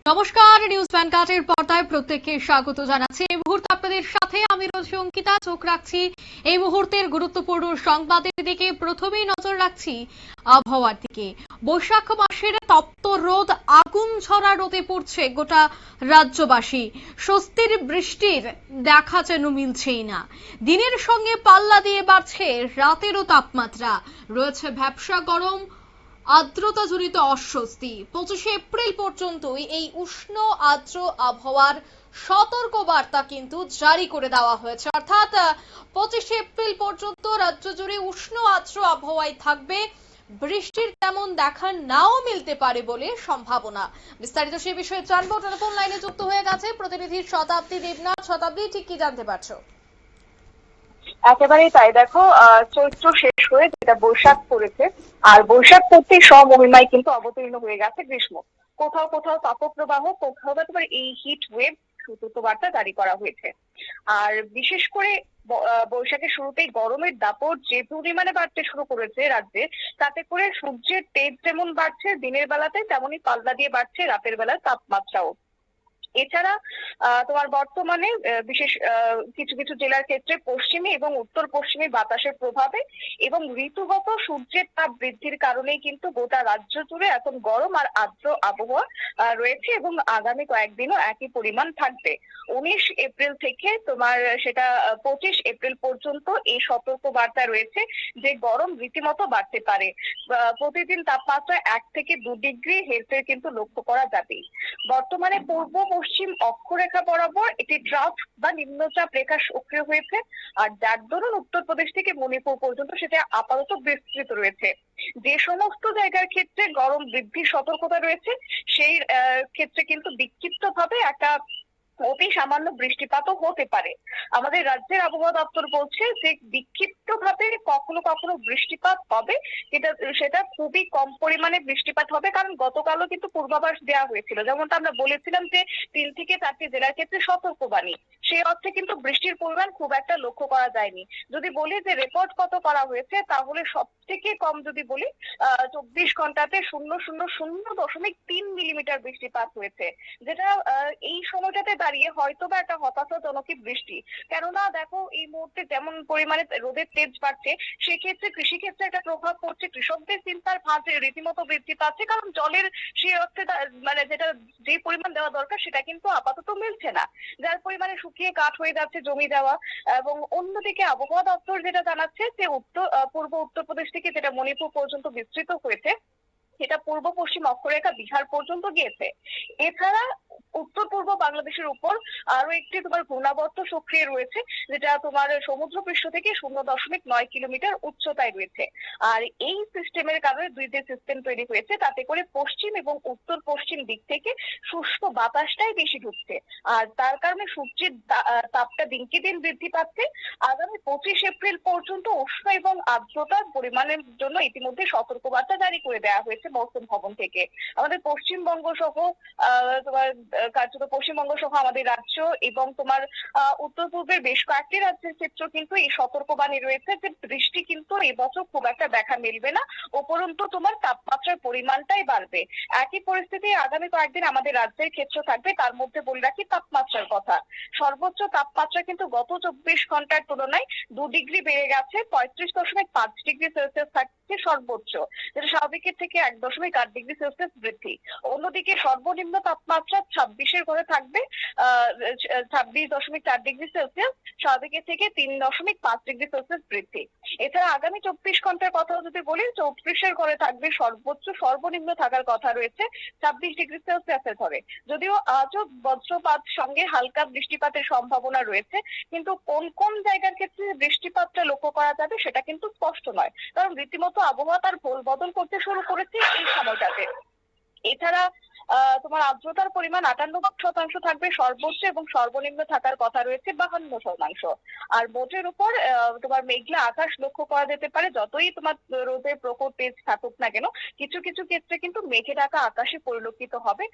নমস্কার, নিউজ ভ্যানগার্ডের পর্দায় প্রত্যেককে স্বাগত জানাচ্ছি। এই মুহূর্তে আপনাদের সাথে আমি রয়েছি অঙ্কিতা। চোখ রাখছি এই মুহূর্তের গুরুত্বপূর্ণ সংবাদের দিকে। প্রথমেই নজর রাখছি আবহাওয়ার দিকে। বৈশাখ মাসের তপ্ত রোদ, আগুন ঝরা রোদে পড়ছে গোটা রাজ্যবাসী। স্বস্তির বৃষ্টির দেখা যেন মিলছেই না। দিনের সঙ্গে পাল্লা দিয়ে বাড়ছে রাতেরও তাপমাত্রা। রয়েছে ভ্যাপসা গরম, আর্দ্রতা জনিত অস্বস্তি। 25 এপ্রিল পর্যন্তই এই উষ্ণ আর্দ্র আবহাওয়ার সতর্ক বার্তা কিন্তু জারি করে দেওয়া হয়েছে। অর্থাৎ 25 এপ্রিল পর্যন্ত রাজ্য জুড়ে উষ্ণ আর্দ্র আবহাওয়ায় থাকবে। বৃষ্টির তেমন দেখা নাও মিলতে পারে বলে সম্ভাবনা। বিস্তারিত সে বিষয়ে জানবো। টেলিফোন লাইনে যুক্ত হয়ে গেছে প্রতিনিধি শতাব্দী দেবনাথ। শতাব্দী, ঠিক কি জানতে পারছো? একেবারেই তাই। দেখো, চৈত্র শেষ হয়ে যেটা বৈশাখ পড়েছে, আর বৈশাখ পড়তেই স্বমহিমায় কিন্তু অবতীর্ণ হয়ে গেছে গ্রীষ্ম। কোথাও কোথাও তাপপ্রবাহ, কোথাও বা তোমার এই হিট ওয়েভ সতর্ক বার্তা জারি করা হয়েছে। আর বিশেষ করে বৈশাখের শুরুতেই গরমের দাপট যে পরিমাণে বাড়তে শুরু করেছে রাজ্যে, তাতে করে সূর্যের তেজ যেমন বাড়ছে দিনের বেলাতে, তেমনই পাল্লা দিয়ে বাড়ছে রাতের বেলার তাপমাত্রাও। এছাড়া তোমার বর্তমানে বিশেষ কিছু কিছু জেলার ক্ষেত্রে পশ্চিমী এবং উত্তর পশ্চিমী বাতাসের প্রভাবে এবং ঋতুগত সূর্যের তাপ বৃদ্ধির কারণেই কিন্তু গোটা রাজ্য জুড়ে এখন গরম আর আর্দ্র আবহাওয়া রয়েছে এবং আগামী কয়েকদিনও একই পরিমাণ থাকবে। 19 এপ্রিল থেকে তোমার সেটা 25 এপ্রিল পর্যন্ত এই সতর্ক বার্তা রয়েছে যে গরম রীতিমতো বাড়তে পারে। প্রতিদিন তাপমাত্রা 1 থেকে 2 ডিগ্রি হেরফের কিন্তু লক্ষ্য করা যাবে। বর্তমানে পূর্ব পশ্চিম অক্ষরেখা বরাবর একটি ট্রাফ বা নিম্নচাপ রেখা সক্রিয় হয়েছে, আর যার দরুন উত্তরপ্রদেশ থেকে মণিপুর পর্যন্ত সেটা আপাতত বিস্তৃত রয়েছে। যে সমস্ত জায়গার ক্ষেত্রে গরম বৃদ্ধির সতর্কতা রয়েছে, সেই ক্ষেত্রে কিন্তু বিক্ষিপ্ত ভাবে একটা অতি সামান্য বৃষ্টিপাতও হতে পারে। আমাদের রাজ্যের আবহাওয়া দপ্তর বলছে যে বিক্ষিপ্ত ভাবে কখনো কখনো বৃষ্টিপাত হবে, সেটা খুবই কম পরিমাণে বৃষ্টিপাত হবে, কারণ গতকালও কিন্তু পূর্বাভাস দেওয়া হয়েছিল, যেমনটা আমরা বলেছিলাম যে 3 থেকে 4টি জেলার ক্ষেত্রে সতর্কবাণী। সেই অর্থে কিন্তু বৃষ্টির পরিমাণ খুব একটা লক্ষ্য করা যায়নি। যদি বলি যে রেকর্ড কত করা হয়েছে, তাহলে সব থেকে কম যদি বলি 24 ঘন্টাতে 0.003 মিলিমিটার বৃষ্টিপাত হয়েছে, যেটা এই সময়টাতে দাঁড়িয়ে হয়তো বা একটা হতাশাজনক বৃষ্টি। কেননা দেখো, এই মুহূর্তে যেমন পরিমাণে রোদের তেজ বাড়ছে, সেক্ষেত্রে কৃষি ক্ষেত্রে একটা প্রভাব পড়ছে। কৃষকদের চিন্তার ভাঁজে রীতিমতো বৃদ্ধি পাচ্ছে, কারণ জলের সেই অর্থে মানে যেটা যে পরিমাণ দেওয়া দরকার সেটা কিন্তু আপাতত মিলছে না, যার পরিমাণে শুকিয়ে কাঠ হয়ে যাচ্ছে জমি দেওয়া। এবং অন্যদিকে আবহাওয়া দপ্তর যেটা জানাচ্ছে যে পূর্ব উত্তরপ্রদেশ থেকে যেটা মণিপুর পর্যন্ত বিস্তৃত হয়েছে, সেটা পূর্ব পশ্চিম অক্ষরেখা বিহার পর্যন্ত গিয়েছে। এছাড়া উত্তর পূর্ব বাংলাদেশের উপর আরো একটি তোমার ঘূর্ণাবর্ত সক্রিয় রয়েছে, যেটা তোমার সমুদ্রপৃষ্ঠ থেকে 0.9 কিলোমিটার উচ্চতায় রয়েছে। আর এই সিস্টেমের কারণে দুই যে সিস্টেম তৈরি হয়েছে, তাতে করে পশ্চিম এবং উত্তর পশ্চিম দিক থেকে শুষ্ক বাতাসটাই বেশি ঢুকছে, আর তার কারণে সূর্যের তাপটা দিনকে দিন বৃদ্ধি পাচ্ছে। আগামী 25 এপ্রিল পর্যন্ত উষ্ণ এবং আর্দ্রতার পরিমাণের জন্য ইতিমধ্যে সতর্কবার্তা জারি করে দেওয়া হয়েছে মৌসুম ভবন থেকে। আমাদের পশ্চিমবঙ্গ সহ তোমার কার্যত পশ্চিমবঙ্গ সহ আমাদের রাজ্য এবং তোমার উত্তর পূর্বের বেশ কয়েকটি রাজ্যের ক্ষেত্রে কিন্তু এই সতর্কবাণী রয়েছে যে বৃষ্টি কিন্তু এবছর খুব একটা দেখা মিলবে না, উপরন্তু তোমার তাপমাত্রার পরিমাণটাই বাড়বে। একই পরিস্থিতি আগামী কয়েকদিন আমাদের রাজ্যের ক্ষেত্রে থাকবে। তার মধ্যে বলে রাখি তাপমাত্রার কথা। সর্বোচ্চ তাপমাত্রা কিন্তু গত 24 ঘন্টার তুলনায় 2 ডিগ্রি বেড়ে গেছে, 35.5 ডিগ্রি সেলসিয়াস থাকছে সর্বোচ্চ, যেটা স্বাভাবিকের থেকে 1.8 ডিগ্রি সেলসিয়াস বৃদ্ধি। অন্যদিকে সর্বনিম্ন তাপমাত্রা 26-এর ঘরে থাকবে 26.4 ডিগ্রি সেলসিয়াস, স্বাভাবিকের থেকে 3.5 ডিগ্রি সেলসিয়াস বৃদ্ধি। এছাড়া আগামী 24 ঘন্টার কথা যদি বলি, 34-এর ঘরে থাকবে সর্বোচ্চ, সর্বনিম্ন থাকার কথা রয়েছে 26 ডিগ্রি সেলসিয়াসের ঘরে। যদিও আজও বজ্রপাত সঙ্গে হালকা বৃষ্টিপাতের সম্ভাবনা রয়েছে, কিন্তু কোন কোন জায়গার ক্ষেত্রে বৃষ্টিপাতটা লক্ষ্য করা যাবে সেটা কিন্তু স্পষ্ট নয়, কারণ রীতিমতো আবহাওয়া তার ভোল বদল করতে শুরু করেছে এই সময়টাতে। এছাড়া তোমার আর্দ্রতার পরিমাণ 58% থাকবে সর্বোচ্চ, এবং সর্বনিম্ন থাকার কথা রয়েছে 52%। আর মোটের উপর তোমার মেঘলা আকাশ লক্ষ্য করা যেতে পারে। যতই তোমার রোদের প্রখর তেজ থাকুক না কেন, কিছু কিছু ক্ষেত্রে কিন্তু মেঘে ঢাকা আকাশে পরিলক্ষিত হবে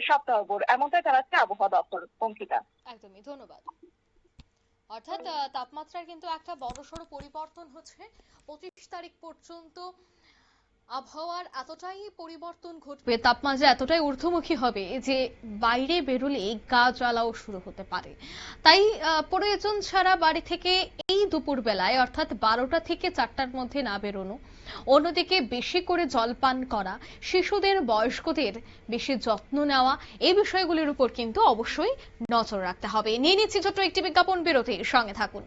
সপ্তাহভর, এমনটা জানাচ্ছে আবহাওয়া দপ্তর। অঙ্কিতা, একদমই ধন্যবাদ। অর্থাৎ তাপমাত্রার কিন্তু একটা বড়সড় পরিবর্তন হচ্ছে। 25 তারিখ পর্যন্ত আবহাওয়ার এতটাই পরিবর্তন ঘটবে, তাপমাত্রা এতটাই ঊর্ধ্বমুখী হবে যে বাইরে বেরোলেই গা জ্বালাও শুরু হতে পারে। তাই প্রয়োজন ছাড়া বাড়ি থেকে এই দুপুর বেলায় অর্থাৎ 12টা থেকে 4টার মধ্যে না বেরোনো, অন্যদিকে বেশি করে জল পান করা, শিশুদের বয়স্কদের বেশি যত্ন নেওয়া, এই বিষয়গুলির উপর কিন্তু অবশ্যই নজর রাখতে হবে। নিয়ে নিচ্ছি ছোট্ট একটি বিজ্ঞাপন বিরতি, সঙ্গে থাকুন।